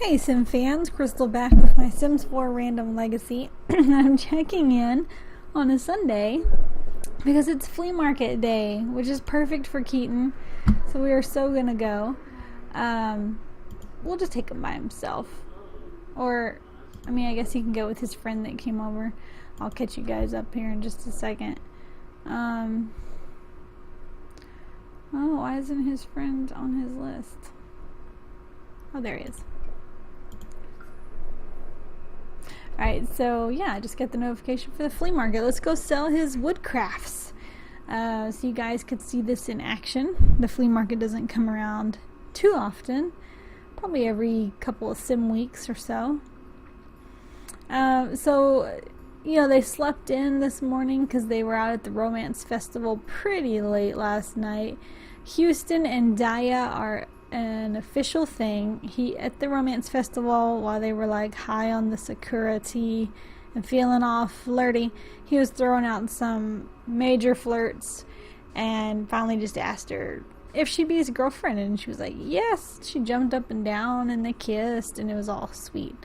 Hey Sim fans, Crystal back with my Sims 4 Random Legacy. I'm checking in on a Sunday because it's flea market day, which is perfect for Keaton. So we are so gonna go. We'll just take him by himself. Or, I guess he can go with his friend that came over. I'll catch you guys up here in just a second. Oh, why isn't his friend on his list? Oh, there he is. Alright, so yeah, I just got the notification for the flea market. Let's go sell his woodcrafts. So you guys could see this in action. The flea market doesn't come around too often. Probably every couple of sim weeks or so. They slept in this morning because they were out at the romance festival pretty late last night. Houston and Daya are an official thing. At the romance festival, while they were like high on the Sakura tea and feeling all flirty, he was throwing out some major flirts and finally just asked her if she'd be his girlfriend, and she was like yes. She jumped up and down and they kissed and it was all sweet.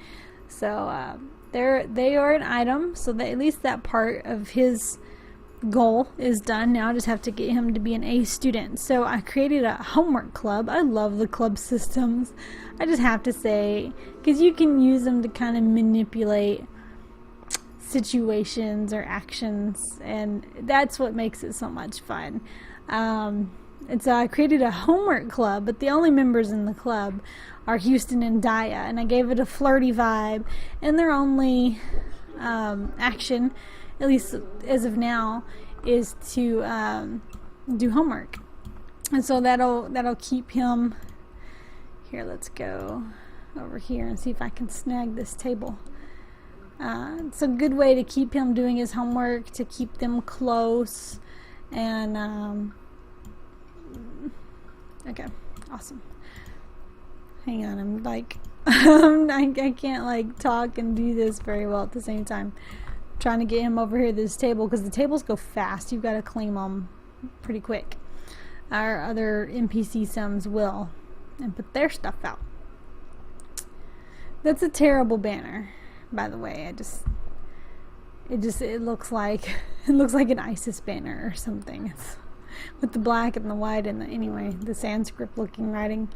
So they are an item, so that at least that part of his goal is done. Now I just have to get him to be an A student. So I created a homework club. I love the club systems. I just have to say, because you can use them to kind of manipulate situations or actions, and that's what makes it so much fun. And so I created a homework club, but the only members in the club are Houston and Daya, and I gave it a flirty vibe, and their only action, at least as of now, is to do homework. And so that'll keep him here. Let's go over here and see if I can snag this table. It's a good way to keep him doing his homework, to keep them close, and okay, awesome. Hang on, I'm like I can't like talk and do this very well at the same time. I'm trying to get him over here to this table because the tables go fast. You've got to claim them pretty quick. Our other NPC sims will and put their stuff out. That's a terrible banner, by the way. It looks like an ISIS banner or something. It's with the black and the white and the Sanskrit looking writing.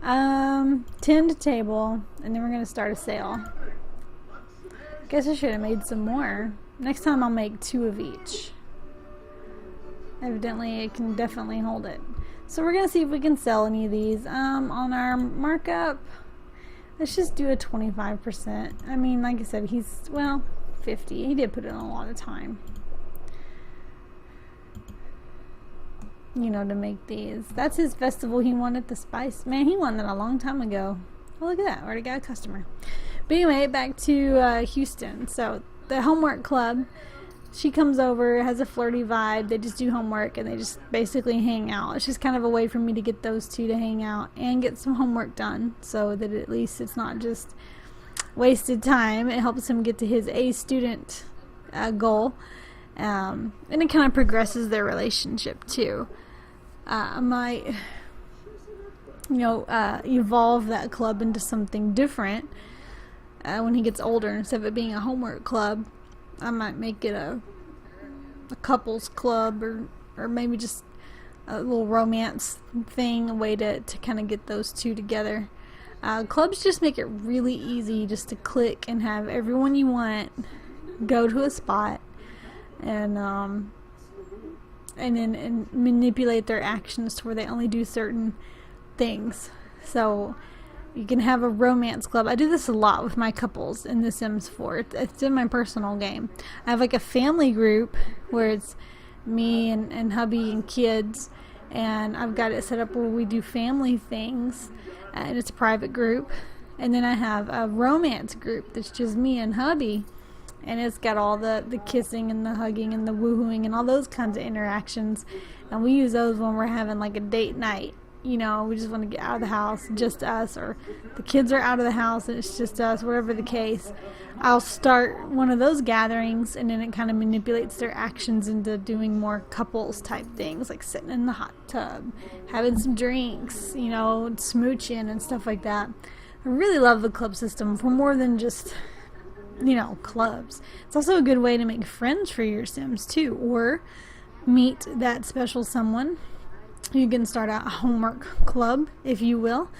10 to table, and then we're gonna start a sale. Guess I should have made some more. Next time I'll make 2 of each. Evidently it can definitely hold it. So we're gonna see if we can sell any of these. On our markup, let's just do a 25%. I mean, like I said, 50. He did put in a lot of time, to make these. That's his festival. He wanted the spice. Man, he won that a long time ago. Oh, look at that. Already got a customer. But anyway, back to Houston. So the homework club, she comes over, has a flirty vibe. They just do homework and they just basically hang out. It's just kind of a way for me to get those two to hang out and get some homework done, so that at least it's not just wasted time. It helps him get to his A student goal, and it kind of progresses their relationship too. I might evolve that club into something different when he gets older. Instead of it being a homework club, I might make it a couples club, or maybe just a little romance thing, a way to kind of get those two together. Clubs just make it really easy just to click and have everyone you want go to a spot and manipulate their actions to where they only do certain things. So you can have a romance club. I do this a lot with my couples in The Sims 4. It's in my personal game. I have like a family group where it's me and hubby and kids, and I've got it set up where we do family things, and it's a private group. And then I have a romance group that's just me and hubby, and it's got all the kissing and the hugging and the woohooing and all those kinds of interactions, and we use those when we're having like a date night. We just want to get out of the house, just us, or the kids are out of the house and it's just us, whatever the case. I'll start one of those gatherings, and then it kind of manipulates their actions into doing more couples type things, like sitting in the hot tub, having some drinks, smooching and stuff like that. I really love the club system for more than just, clubs. It's also a good way to make friends for your Sims too, or meet that special someone. You can start a homework club, if you will.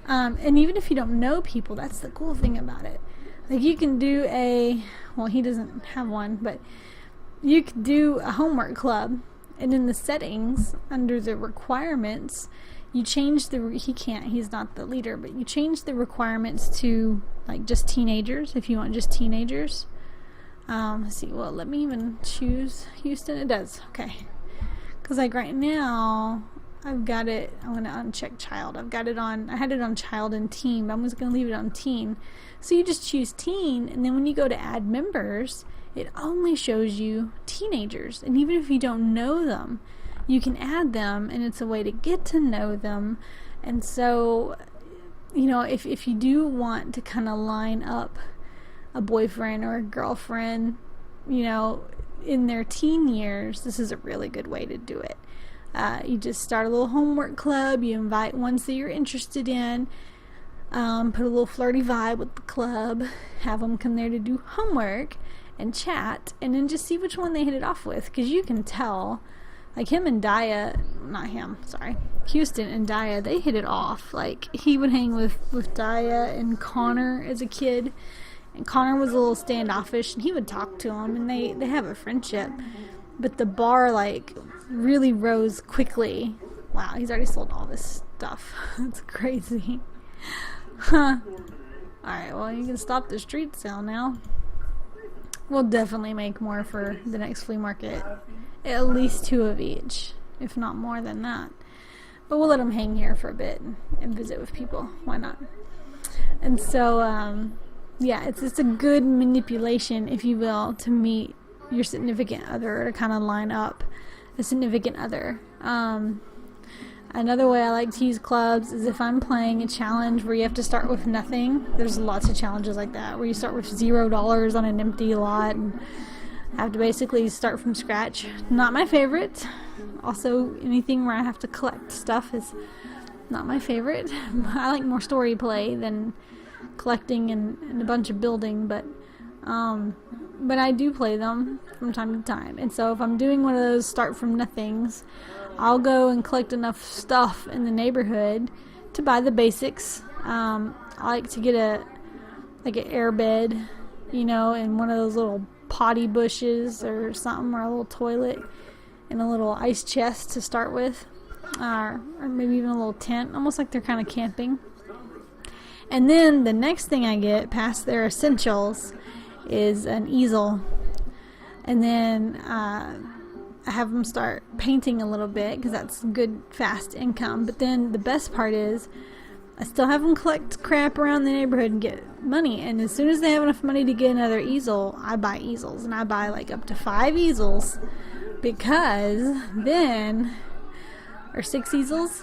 And even if you don't know people, that's the cool thing about it. Like you can do he doesn't have one, but you could do a homework club, and in the settings, under the requirements, you change he's not the leader, but you change the requirements to like just teenagers, if you want just teenagers. Let's see, well, let me even choose Houston. It does, okay. Because like right now, I've got it, I'm going to uncheck child. I had it on child and teen, but I'm just going to leave it on teen. So you just choose teen, and then when you go to add members, it only shows you teenagers. And even if you don't know them, you can add them, and it's a way to get to know them. And so, if you do want to kind of line up a boyfriend or a girlfriend, in their teen years, this is a really good way to do it. You just start a little homework club. You invite ones that you're interested in. Put a little flirty vibe with the club. Have them come there to do homework and chat, and then just see which one they hit it off with, because you can tell. Like Houston and Daya, they hit it off. Like he would hang with Daya and Connor as a kid, and Connor was a little standoffish, and he would talk to him, and they have a friendship. But the bar really rose quickly. Wow, he's already sold all this stuff. That's crazy. Huh. Alright, well, you can stop the street sale now. We'll definitely make more for the next flea market. At least 2 of each, if not more than that. But we'll let them hang here for a bit and visit with people. Why not? And so, it's a good manipulation, if you will, to meet your significant other, or to kind of line up a significant other. Another way I like to use clubs is if I'm playing a challenge where you have to start with nothing. There's lots of challenges like that, where you start with $0 on an empty lot and have to basically start from scratch. Not my favorite. Also, anything where I have to collect stuff is not my favorite. I like more story play than collecting and a bunch of building, but I do play them from time to time. And so if I'm doing one of those start from nothings, I'll go and collect enough stuff in the neighborhood to buy the basics. I like to get an air bed, and one of those little potty bushes or something, or a little toilet, and a little ice chest to start with, or maybe even a little tent, almost like they're kind of camping. And then the next thing I get past their essentials is an easel, and then I have them start painting a little bit, because that's good fast income. But then the best part is I still have them collect crap around the neighborhood and get money, and as soon as they have enough money to get another easel, I buy easels, and I buy up to 5 easels, because then, or 6 easels,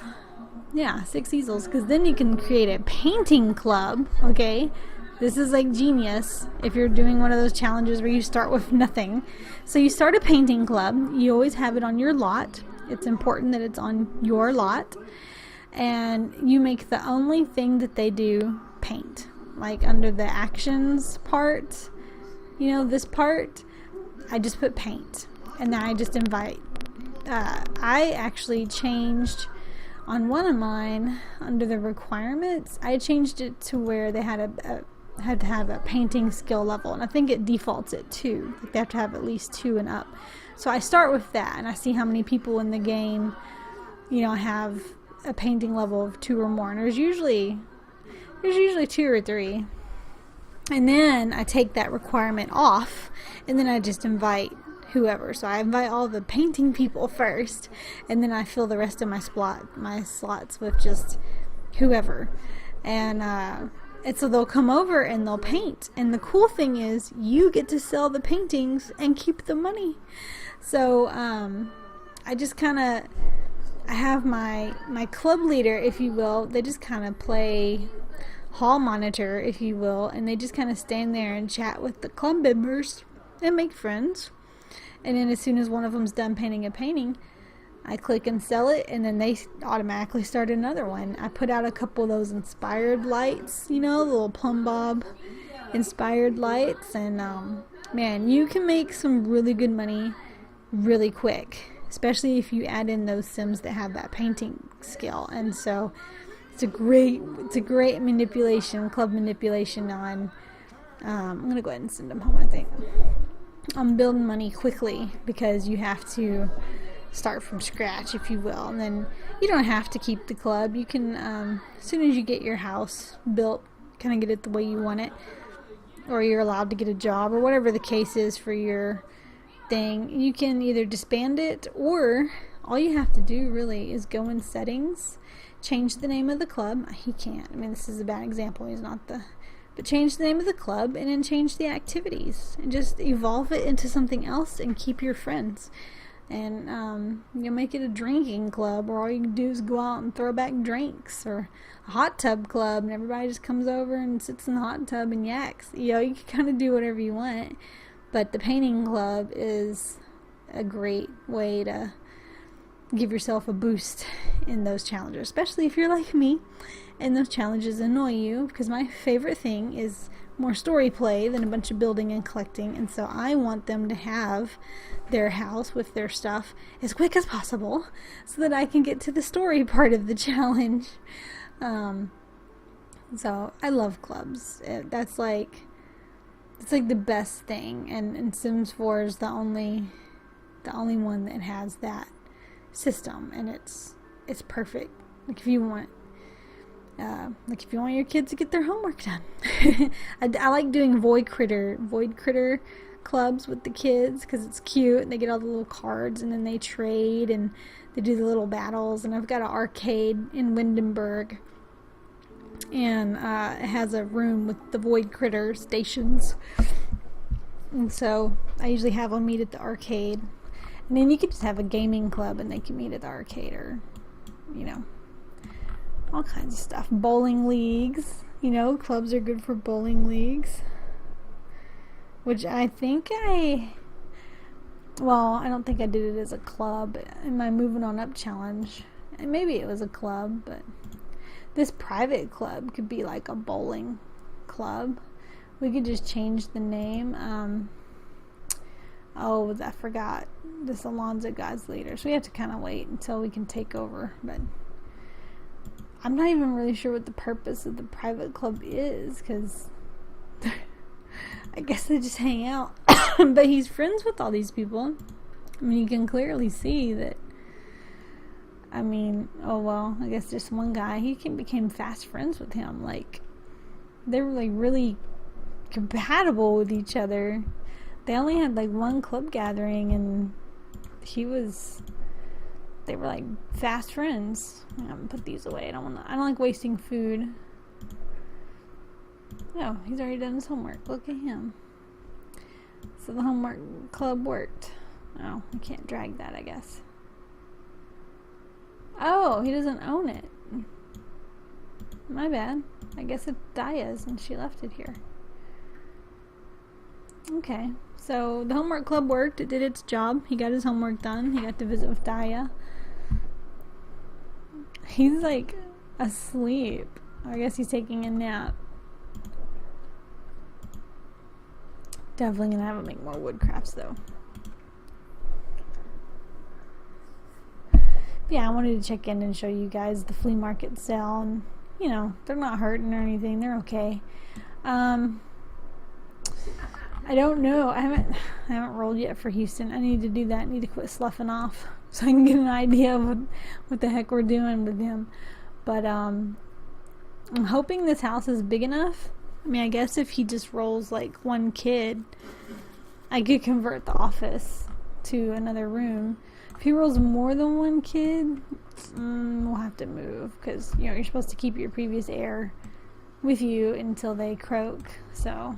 6 easels, because then you can create a painting club. Okay, this is genius if you're doing one of those challenges where you start with nothing. So you start a painting club. You always have it on your lot. It's important that it's on your lot. And you make the only thing that they do paint. Under the actions part, this part, I just put paint. And then I just invite. I actually changed on one of mine, under the requirements, I changed it to where they had to have a painting skill level, and I think it defaults at 2. They have to have at least 2 and up. So I start with that, and I see how many people in the game, have a painting level of 2 or more, and there's usually 2 or 3. And then I take that requirement off, and then I just invite whoever. So I invite all the painting people first, and then I fill the rest of my slots with just whoever. And so they'll come over and they'll paint. And the cool thing is you get to sell the paintings and keep the money. So I just I have my club leader, if you will. They just kind of play hall monitor, if you will, and they just kind of stand there and chat with the club members and make friends. And then as soon as one of them's done painting a painting, I click and sell it, and then they automatically start another one. I put out a couple of those inspired lights, you know, the little plumb bob inspired lights, and man, you can make some really good money really quick, especially if you add in those Sims that have that painting skill. And so it's a great manipulation, club manipulation on. I'm gonna go ahead and send them home. I think I'm building money quickly because you have to start from scratch, if you will, and then you don't have to keep the club. You can, as soon as you get your house built, kind of get it the way you want it, or you're allowed to get a job, or whatever the case is for your thing, you can either disband it, or all you have to do really is go in settings, change the name of the club. He can't, I mean, this is a bad example, he's not the, but change the name of the club, and then change the activities, and just evolve it into something else, and keep your friends. And you make it a drinking club, or all you can do is go out and throw back drinks, or a hot tub club, and everybody just comes over and sits in the hot tub and yaks. You know, you can kind of do whatever you want. But the painting club is a great way to give yourself a boost in those challenges, especially if you're like me and those challenges annoy you, because my favorite thing is more story play than a bunch of building and collecting. And so I want them to have their house with their stuff as quick as possible so that I can get to the story part of the challenge. So I love clubs. That's like, it's like the best thing, and Sims 4 is the only one that has that system, and it's perfect. Like if you want your kids to get their homework done. I like doing void critter clubs with the kids because it's cute, and they get all the little cards, and then they trade, and they do the little battles. And I've got an arcade in Windenburg, and it has a room with the void critter stations, and so I usually have them meet at the arcade. And then you could just have a gaming club, and they can meet at the arcade, or you know, all kinds of stuff. Bowling leagues, you know, clubs are good for bowling leagues, which I think I don't think I did it as a club in my moving on up challenge, and maybe it was a club, but this private club could be like a bowling club. We could just change the name. I forgot. This Alonzo guy's leader, so we have to kind of wait until we can take over. But I'm not even really sure what the purpose of the private club is, because I guess they just hang out. But he's friends with all these people. I mean, you can clearly see that. I mean, I guess just one guy, he became fast friends with him. Like, they were like really compatible with each other. They only had like one club gathering, and they were like fast friends. I'm gonna put these away. I don't like wasting food. Oh, he's already done his homework. Look at him. So the homework club worked. Oh, I can't drag that, I guess. Oh, he doesn't own it. My bad. I guess it's Daya's, and she left it here. Okay, so the homework club worked. It did its job. He got his homework done. He got to visit with Daya. He's like asleep. I guess he's taking a nap. Definitely gonna have him make more woodcrafts though. Yeah, I wanted to check in and show you guys the flea market sale, and you know, they're not hurting or anything. They're okay. I don't know. I haven't rolled yet for Houston. I need to do that. I need to quit sloughing off so I can get an idea of what the heck we're doing with him. But I'm hoping this house is big enough. I mean, I guess if he just rolls like one kid, I could convert the office to another room. If he rolls more than one kid, we'll have to move, because you know you're supposed to keep your previous heir with you until they croak. So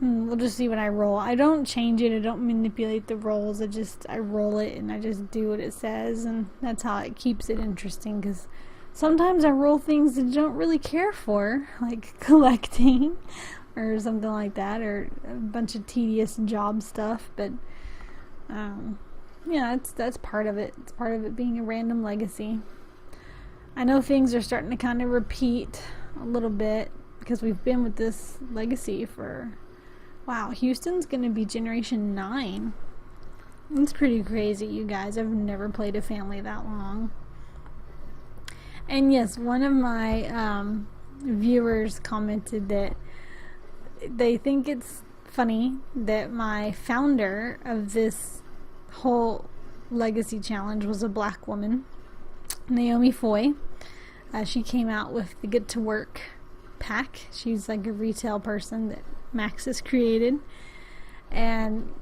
we'll just see what I roll. I don't change it. I don't manipulate the rolls. I roll it and I just do what it says, and that's how it keeps it interesting, because sometimes I roll things that I don't really care for, like collecting or something like that, or a bunch of tedious job stuff. But yeah, that's part of it. It's part of it being a random legacy. I know things are starting to kind of repeat a little bit because we've been with this legacy for, wow, Houston's going to be generation 9. It's pretty crazy, you guys. I've never played a family that long. And yes, one of my viewers commented that they think it's funny that my founder of this whole legacy challenge was a black woman, Naomi Foy. She came out with the Get to Work pack. She's like a retail person that Max has created, and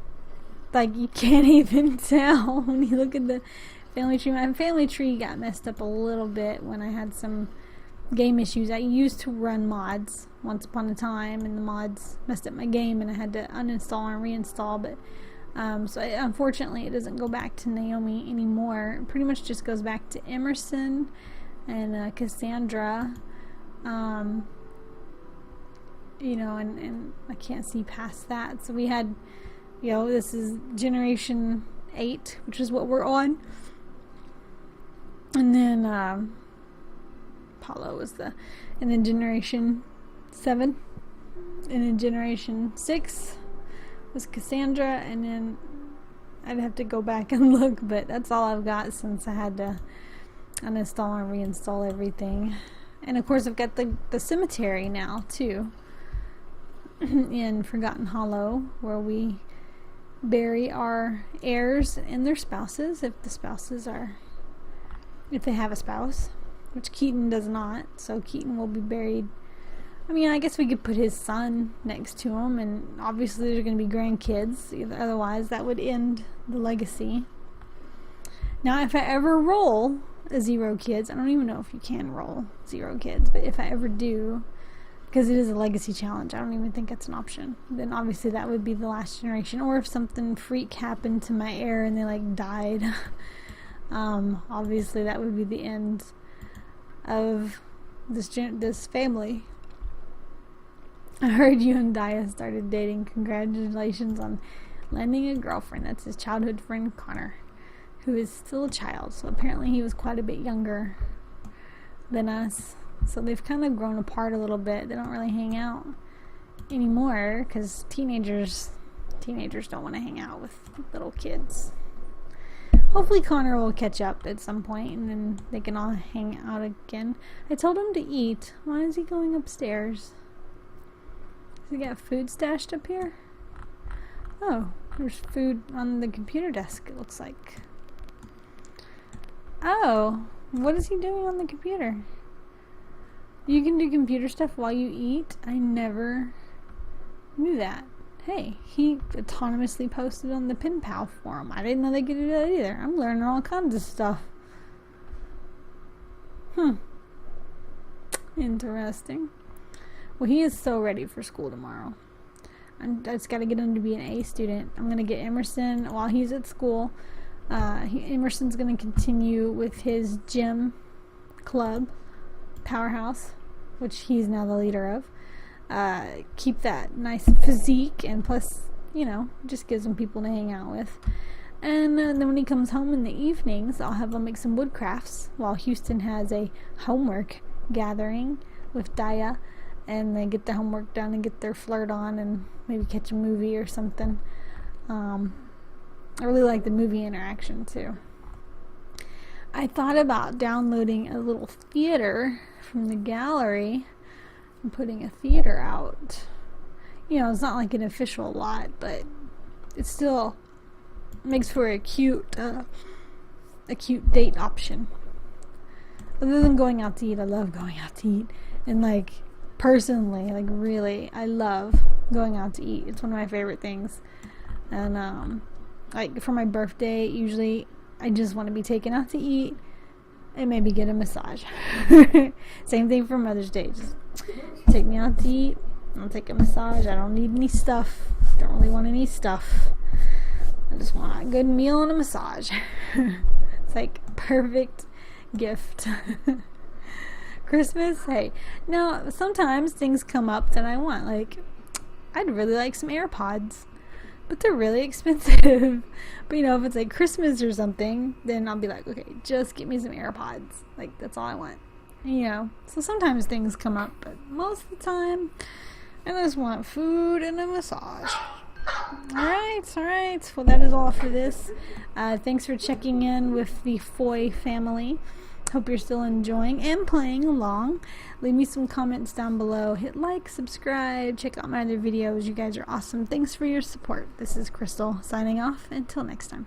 like you can't even tell when you look at the family tree. My family tree got messed up a little bit when I had some game issues. I used to run mods once upon a time, and the mods messed up my game, and I had to uninstall and reinstall. But unfortunately, it doesn't go back to Naomi anymore. It pretty much just goes back to Emerson and Cassandra. And I can't see past that. So we had, this is generation 8, which is what we're on. And then Apollo was and then generation 7. And then generation 6 was Cassandra. And then I'd have to go back and look, but that's all I've got since I had to uninstall and reinstall everything. And of course I've got the cemetery now too, in Forgotten Hollow, where we bury our heirs and their spouses if they have a spouse, which Keaton does not. So Keaton will be buried. I mean, I guess we could put his son next to him, and obviously there's going to be grandkids. Otherwise, that would end the legacy. Now, if I ever roll a 0 kids, I don't even know if you can roll 0 kids, but if I ever do, because it is a legacy challenge, I don't even think it's an option, then obviously that would be the last generation. Or if something freak happened to my heir and they died, obviously that would be the end of this family. I heard you and Dia started dating. Congratulations on landing a girlfriend. That's his childhood friend Connor, who is still a child. So apparently he was quite a bit younger than us. So they've kind of grown apart a little bit. They don't really hang out anymore because teenagers don't want to hang out with little kids. Hopefully Connor will catch up at some point and then they can all hang out again. I told him to eat. Why is he going upstairs? Has he got food stashed up here? Oh, there's food on the computer desk, it looks like. Oh, what is he doing on the computer? You can do computer stuff while you eat? I never knew that. Hey, he autonomously posted on the Pen Pal forum. I didn't know they could do that either. I'm learning all kinds of stuff. Interesting. Well, he is so ready for school tomorrow. I just got to get him to be an A student. I'm going to get Emerson while he's at school. Emerson's going to continue with his gym club, Powerhouse, which he's now the leader of. Keep that nice physique, and plus, just gives him people to hang out with. And then when he comes home in the evenings, I'll have him make some woodcrafts while Houston has a homework gathering with Dia, and they get the homework done and get their flirt on and maybe catch a movie or something. I really like the movie interaction too. I thought about downloading a little theater from the gallery and putting a theater out. It's not like an official lot, but it still makes for a cute date option. Other than going out to eat, I love going out to eat. And personally, really, I love going out to eat. It's one of my favorite things. And for my birthday, usually I just want to be taken out to eat and maybe get a massage. Same thing for Mother's Day. Just take me out to eat. I'll take a massage. I don't need any stuff. Don't really want any stuff. I just want a good meal and a massage. It's a perfect gift. Christmas, hey. Now, sometimes things come up that I want. I'd really like some AirPods. but they're really expensive. But you know, if it's like Christmas or something, then I'll be like, okay, just get me some AirPods. Like, that's all I want. You know, so sometimes things come up, but most of the time, I just want food and a massage. Alright. Well, that is all for this. Thanks for checking in with the Foy family. Hope you're still enjoying and playing along. Leave me some comments down below. Hit like, subscribe, check out my other videos. You guys are awesome. Thanks for your support. This is Crystal signing off. Until next time.